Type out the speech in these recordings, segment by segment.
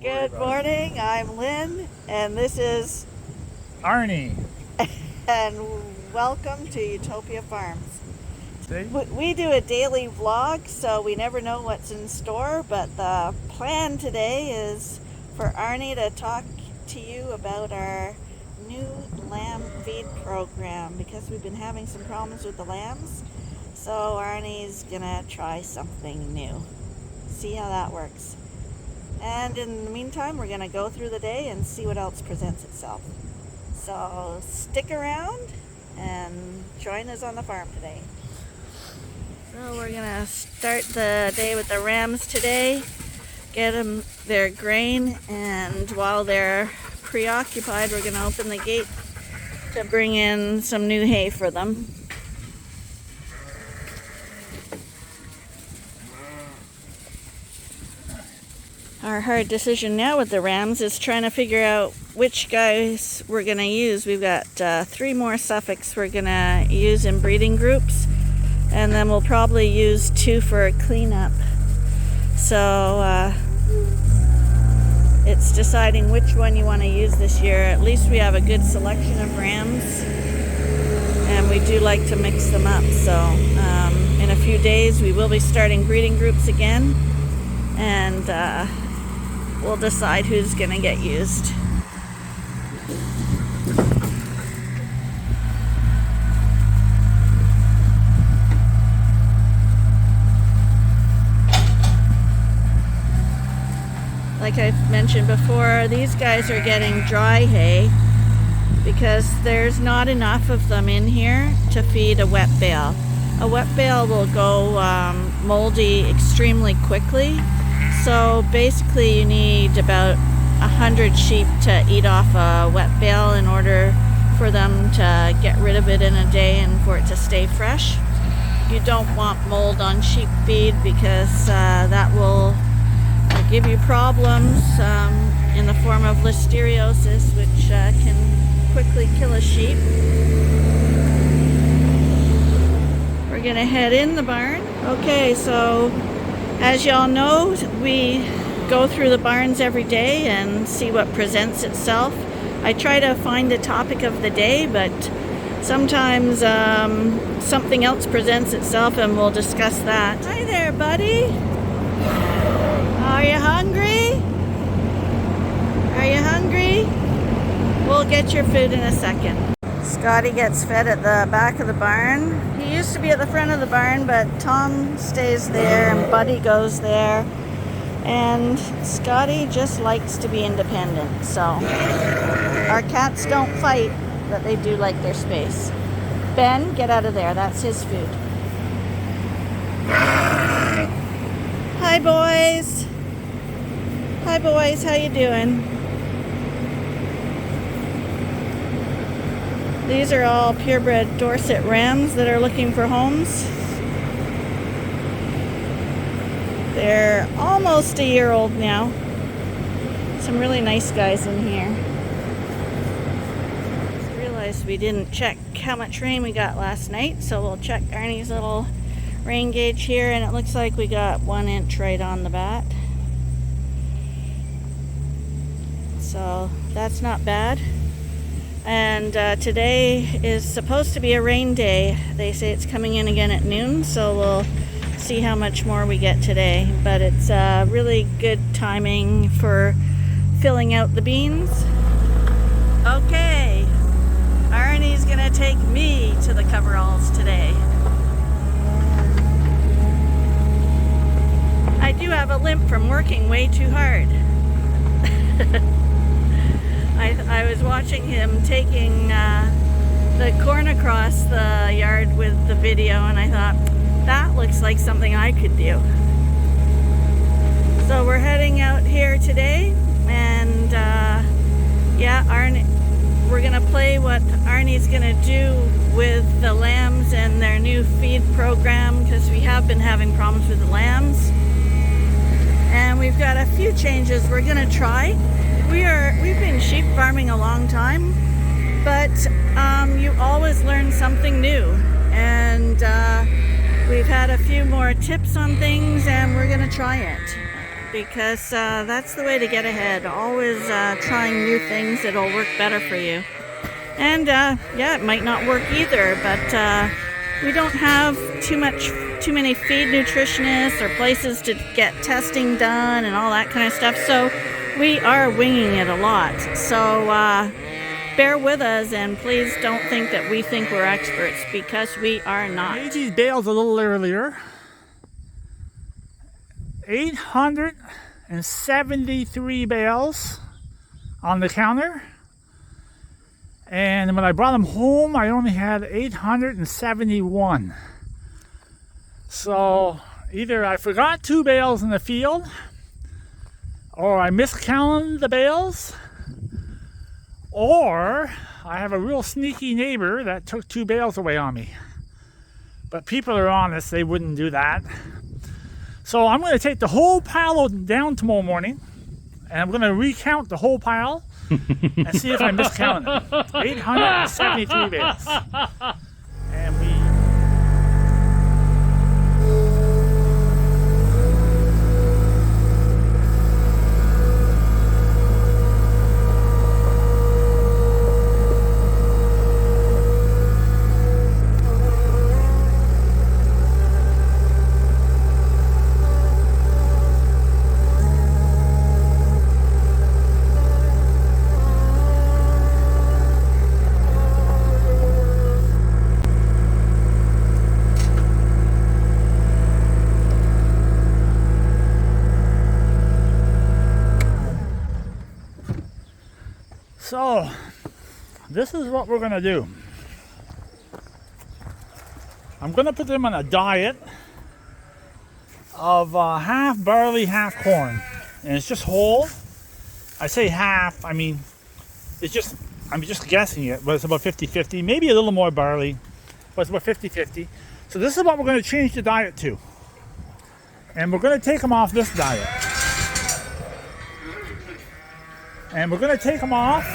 Good morning, I'm Lynn, and this is Arnie. and welcome to Ewetopia Farms. See? We do a daily vlog, so we never know what's in store, but the plan today is for Arnie to talk to you about our new lamb feed program, because we've been having some problems with the lambs, so Arnie's gonna try something new. See how that works. And in the meantime, we're going to go through the day and see what else presents itself. So stick around and join us on the farm today. So we're going to start the day with the rams today. Get them their grain, and while they're preoccupied, we're going to open the gate to bring in some new hay for them. Our hard decision now with the rams is trying to figure out which guys we're going to use. We've got 3 more Suffolks we're going to use in breeding groups, and then we'll probably use 2 for a cleanup. So it's deciding which one you want to use this year. At least we have a good selection of rams, and we do like to mix them up. So in a few days we will be starting breeding groups again, and we'll decide who's going to get used. Like I've mentioned before, these guys are getting dry hay because there's not enough of them in here to feed a wet bale. A wet bale will go moldy extremely quickly. So basically you need about 100 sheep to eat off a wet bale in order for them to get rid of it in a day and for it to stay fresh. You don't want mold on sheep feed because that will give you problems in the form of listeriosis, which can quickly kill a sheep. We're gonna head in the barn. Okay, so as y'all know, we go through the barns every day and see what presents itself. I try to find a topic of the day, but sometimes something else presents itself and we'll discuss that. Hi there, buddy. Are you hungry? Are you hungry? We'll get your food in a second. Scotty gets fed at the back of the barn. He used to be at the front of the barn, but Tom stays there and Buddy goes there. And Scotty just likes to be independent. So our cats don't fight, but they do like their space. Ben, get out of there. That's his food. Hi, boys. Hi, boys. How you doing? These are all purebred Dorset rams that are looking for homes. They're almost a year old now. Some really nice guys in here. Just realized we didn't check how much rain we got last night, so we'll check Arnie's little rain gauge here, and it looks like we got 1 inch right on the bat. So that's not bad. And today is supposed to be a rain day. They say it's coming in again at noon, so we'll see how much more we get today. But it's really good timing for filling out the beans. Okay, Arnie's gonna take me to the coveralls today. I do have a limp from working way too hard. I was watching him taking the corn across the yard with the video, and I thought, that looks like something I could do. So we're heading out here today, and yeah, Arnie, we're gonna play what Arnie's gonna do with the lambs and their new feed program, because we have been having problems with the lambs. And we've got a few changes we're gonna try. We've been sheep farming a long time, but you always learn something new, and we've had a few more tips on things, and we're gonna try it. because that's the way to get ahead. Always trying new things that'll work better for you. And yeah, it might not work either, but we don't have too many feed nutritionists or places to get testing done and all that kind of stuff. So we are winging it a lot. So bear with us, and please don't think that we think we're experts, because we are not. I made these bales a little earlier. 873 bales on the counter. And when I brought them home, I only had 871. So either I forgot 2 bales in the field, or I miscounted the bales, or I have a real sneaky neighbor that took 2 bales away on me. But people are honest, they wouldn't do that. So I'm going to take the whole pile down tomorrow morning, and I'm going to recount the whole pile and see if I miscounted it. 873 bales. And so this is what we're going to do. I'm going to put them on a diet of half barley, half corn. And it's just whole. I say half, I mean, I'm just guessing it, but it's about 50-50. Maybe a little more barley, but it's about 50-50. So this is what we're going to change the diet to. And we're going to take them off this diet. And we're going to take them off,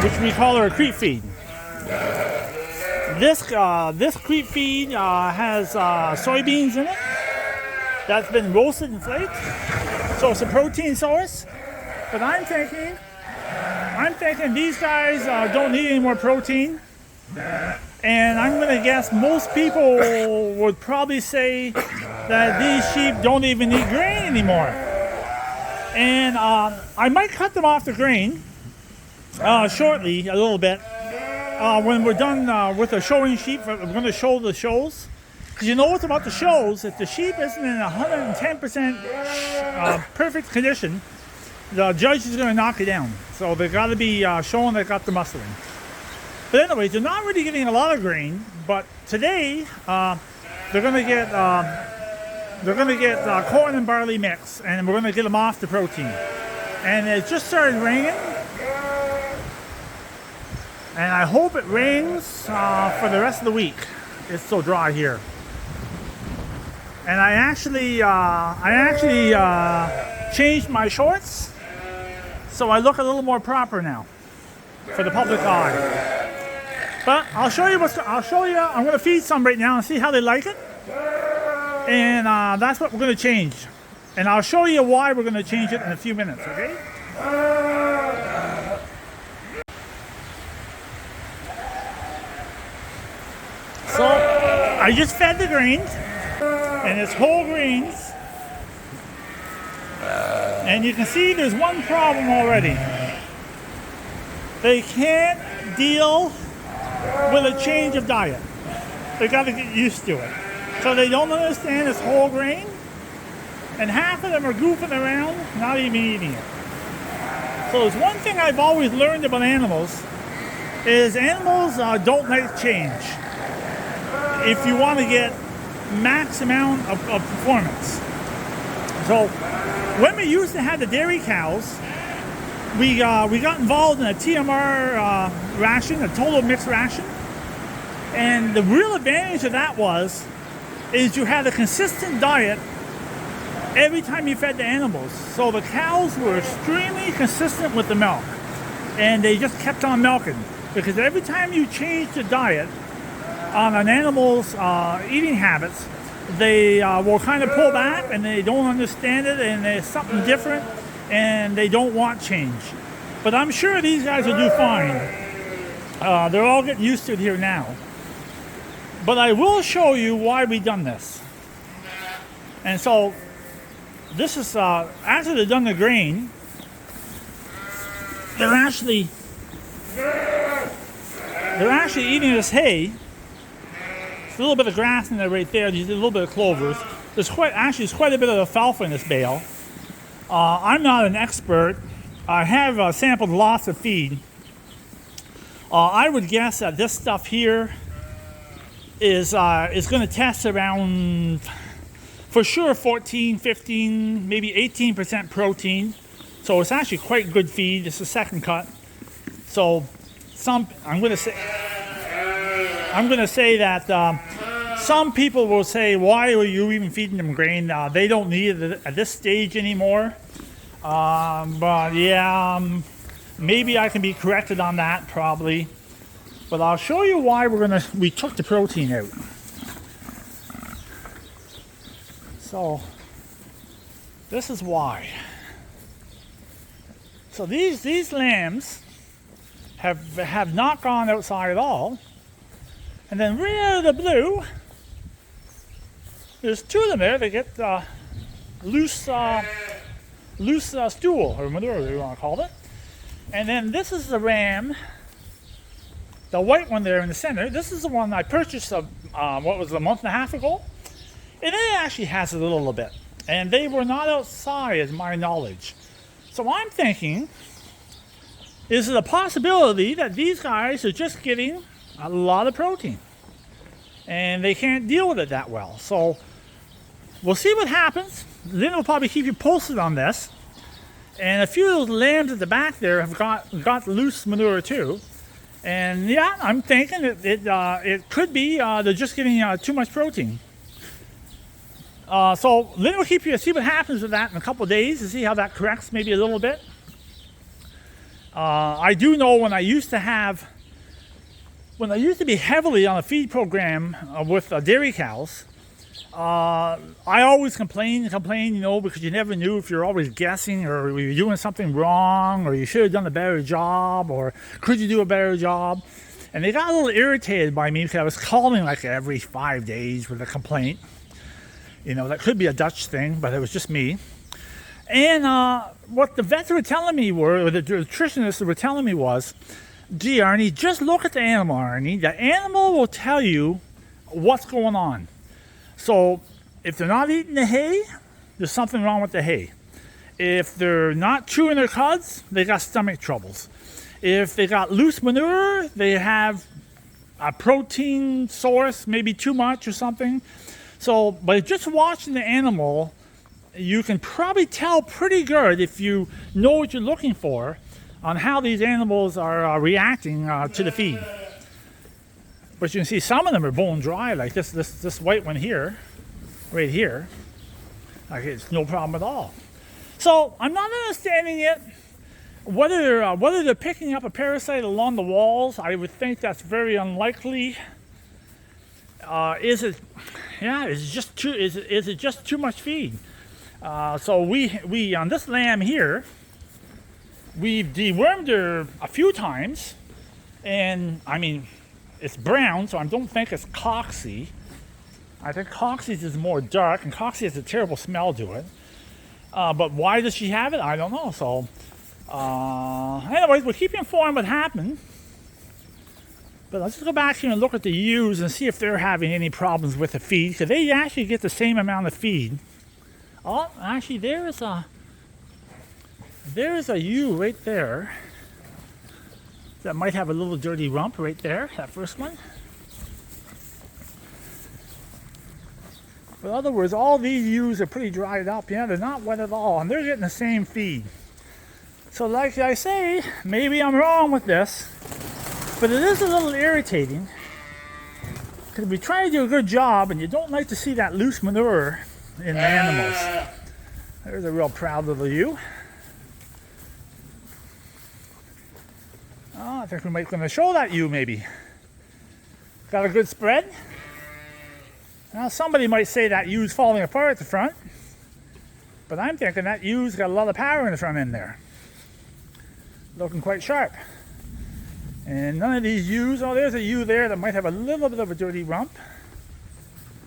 which we call our creep feed. This creep feed has soybeans in it that's been roasted and flaked, so it's a protein source. But I'm thinking these guys don't need any more protein, and I'm going to guess most people would probably say that these sheep don't even eat grain anymore. And I might cut them off the grain shortly, a little bit. When we're done with the showing sheep, we're going to show the shows. Because you know what's about the shows, if the sheep isn't in 110% perfect condition, the judge is going to knock it down. So they've got to be showing they've got the muscling. But anyways, they're not really getting a lot of grain. But today, they're going to get corn and barley mix, and we're going to get them off the protein. And it just started raining, and I hope it rains for the rest of the week. It's so dry here. And I actually changed my shorts, so I look a little more proper now for the public eye. But I'll show you. I'm going to feed some right now and see how they like it. And that's what we're going to change. And I'll show you why we're going to change it in a few minutes, okay? So, I just fed the grains, and it's whole grains. And you can see there's one problem already. They can't deal with a change of diet. They got to get used to it. So they don't understand it's whole grain, and half of them are goofing around, not even eating it. So there's one thing I've always learned about animals, is animals don't like change if you want to get max amount of performance. So when we used to have the dairy cows, we got involved in a TMR ration, a total mixed ration. And the real advantage of that is you had a consistent diet every time you fed the animals. So the cows were extremely consistent with the milk, and they just kept on milking, because every time you change the diet on an animal's eating habits, they will kind of pull back and they don't understand it and there's something different and they don't want change. But I'm sure these guys will do fine. They're all getting used to it here now. But I will show you why we've done this. And so this is after they've done the grain, they're actually eating this hay. There's a little bit of grass in there right there. There's a little bit of clovers. There's quite a bit of alfalfa in this bale. I'm not an expert. I have sampled lots of feed. I would guess that this stuff here is going to test around, for sure, 14, 15, maybe 18% protein. So it's actually quite good feed. It's the second cut. So I'm going to say that some people will say, why are you even feeding them grain? They don't need it at this stage anymore. But yeah, maybe I can be corrected on that, probably. But I'll show you why we took the protein out. So this is why. So these lambs have not gone outside at all. And then right out of the blue, there's two of them there. They get loose stool, or manure, whatever you want to call it. And then this is the ram, the white one there in the center. This is the one I purchased a month and a half ago. And it actually has a little bit. And they were not outside, as my knowledge. So I'm thinking, is it a possibility that these guys are just getting a lot of protein and they can't deal with it that well? So we'll see what happens. Lynn will probably keep you posted on this. And a few of those lambs at the back there have got loose manure too. And yeah, I'm thinking it could be they're just getting too much protein. So Lynn will keep you see what happens with that in a couple of days to see how that corrects maybe a little bit. I do know when I used to be heavily on a feed program with dairy cows, I always complained, because you never knew if you're always guessing or you were doing something wrong or you should have done a better job or could you do a better job. And they got a little irritated by me because I was calling like every 5 days with a complaint. That could be a Dutch thing, but it was just me. And what the vets were telling me or the nutritionists were telling me was, gee, Arnie, just look at the animal, Arnie. The animal will tell you what's going on. So if they're not eating the hay, there's something wrong with the hay. If they're not chewing their cuds, they got stomach troubles. If they got loose manure, they have a protein source, maybe too much or something. So by just watching the animal, you can probably tell pretty good if you know what you're looking for on how these animals are reacting to the feed. But you can see some of them are bone dry, like this white one here, right here. Like it's no problem at all. So I'm not understanding it. Whether they're picking up a parasite along the walls, I would think that's very unlikely. Is it just too much feed? So we on this lamb here, we've dewormed her a few times, and I mean, it's brown, so I don't think it's coxy. I think coxy's is more dark, and coxy has a terrible smell to it. But why does she have it? I don't know. So, anyways, we'll keep you informed what happened. But let's just go back here and look at the ewes and see if they're having any problems with the feed, because they actually get the same amount of feed. Oh, actually, there's a ewe right there that might have a little dirty rump right there, that first one. But in other words, all these ewes are pretty dried up. Yeah, they're not wet at all, and they're getting the same feed. So like I say, maybe I'm wrong with this, but it is a little irritating because we try to do a good job and you don't like to see that loose manure in the animals. There's a real proud little ewe. Oh, I think we might going to show that ewe maybe. Got a good spread. Now somebody might say that ewe's falling apart at the front, but I'm thinking that ewe's got a lot of power in the front end there. Looking quite sharp. And none of these ewes, oh, there's a ewe there that might have a little bit of a dirty rump.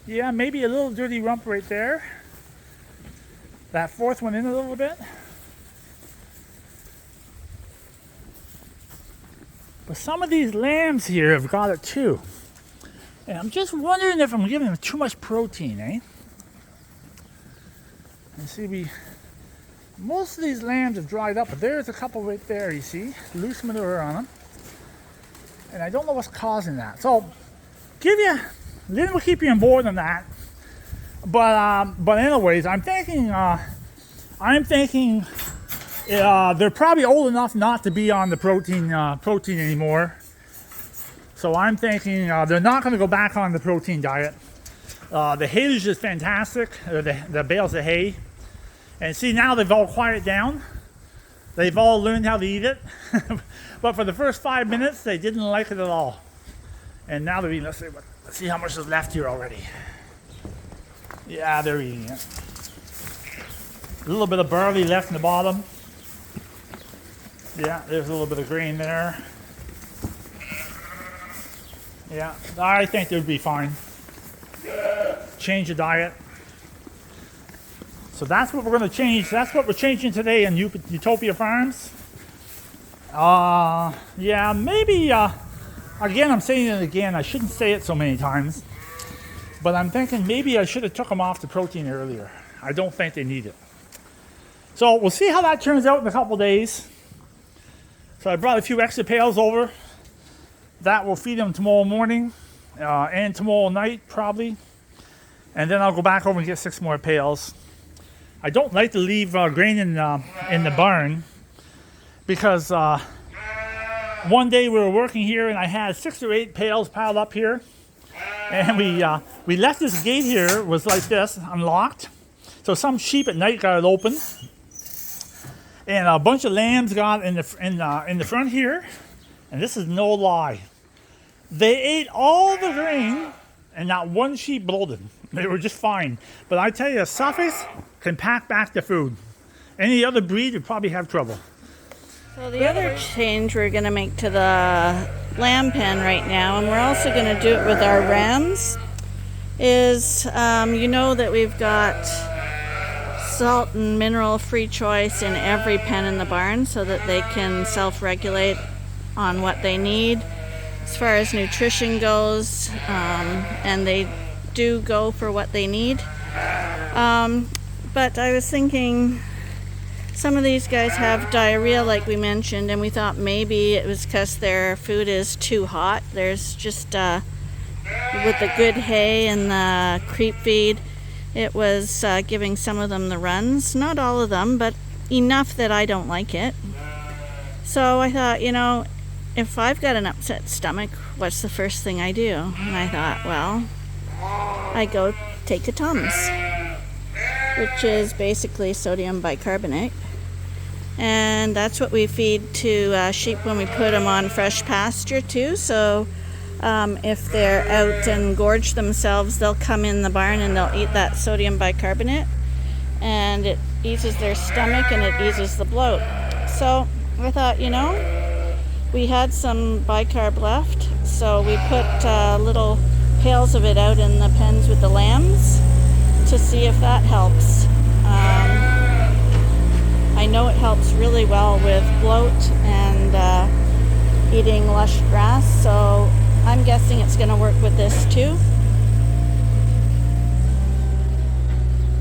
Yeah, maybe a little dirty rump right there. That fourth one in a little bit. But some of these lambs here have got it too. And I'm just wondering if I'm giving them too much protein, eh? And see, most of these lambs have dried up, but there's a couple right there, you see, loose manure on them. And I don't know what's causing that. So, Lynn will keep you on board on that. But anyways, I'm thinking they're probably old enough not to be on the protein anymore. So I'm thinking they're not going to go back on the protein diet. The haylage is fantastic, the bales of hay. And see, now they've all quieted down. They've all learned how to eat it. But for the first 5 minutes, they didn't like it at all. And now they're eating. Let's see how much is left here already. Yeah, they're eating it. A little bit of barley left in the bottom. Yeah, there's a little bit of grain there. Yeah, I think they'd be fine. Change the diet. So that's what we're going to change. That's what we're changing today in Ewetopia Farms. Yeah, maybe, again, I'm saying it again. I shouldn't say it so many times. But I'm thinking maybe I should have took them off the protein earlier. I don't think they need it. So we'll see how that turns out in a couple days. So I brought a few extra pails over. That will feed them tomorrow morning and tomorrow night probably. And then I'll go back over and get 6 more pails. I don't like to leave grain in the barn because one day we were working here and I had 6 or 8 pails piled up here. And we left this gate here, was like this, unlocked. So some sheep at night got it open. And a bunch of lambs got in the front here. And this is no lie. They ate all the grain and not one sheep bloated. They were just fine. But I tell you, a suffix can pack back the food. Any other breed would probably have trouble. So the other change we're going to make to the lamb pen right now, and we're also going to do it with our rams, is you know that we've got salt and mineral free choice in every pen in the barn so that they can self-regulate on what they need as far as nutrition goes, and they do go for what they need. But I was thinking some of these guys have diarrhea like we mentioned, and we thought maybe it was because their food is too hot. There's just with the good hay and the creep feed, it was giving some of them the runs. Not all of them, but enough that I don't like it. So I thought, you know, if I've got an upset stomach, what's the first thing I do? And I thought, well, I go take a Tums, which is basically sodium bicarbonate. And that's what we feed to sheep when we put them on fresh pasture too. So if they're out and gorge themselves, they'll come in the barn and they'll eat that sodium bicarbonate. And it eases their stomach and it eases the bloat. So I thought, you know, we had some bicarb left. So we put little pails of it out in the pens with the lambs to see if that helps. I know it helps really well with bloat and eating lush grass, so I'm guessing it's going to work with this too.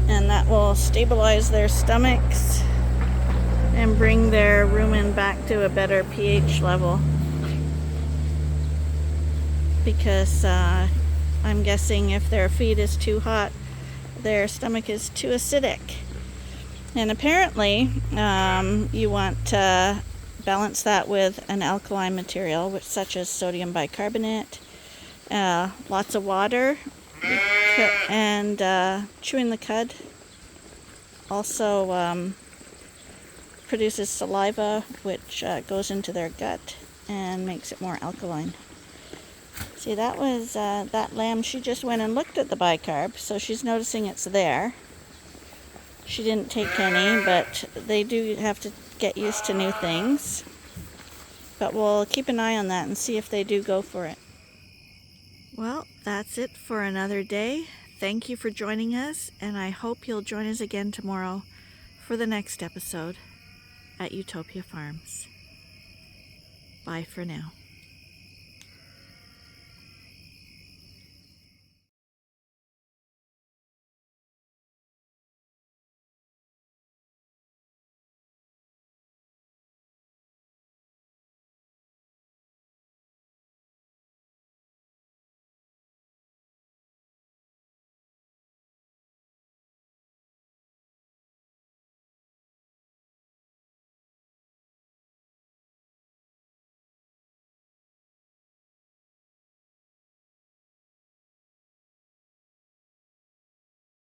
And that will stabilize their stomachs and bring their rumen back to a better pH level. Because I'm guessing if their feed is too hot, their stomach is too acidic. And apparently, you want to balance that with an alkaline material, such as sodium bicarbonate, lots of water, and chewing the cud also produces saliva, which goes into their gut and makes it more alkaline. See, that was that lamb. She just went and looked at the bicarb, so she's noticing it's there. She didn't take any, but they do have to get used to new things. But we'll keep an eye on that and see if they do go for it. Well, that's it for another day. Thank you for joining us, and I hope you'll join us again tomorrow for the next episode at Ewetopia Farms. Bye for now.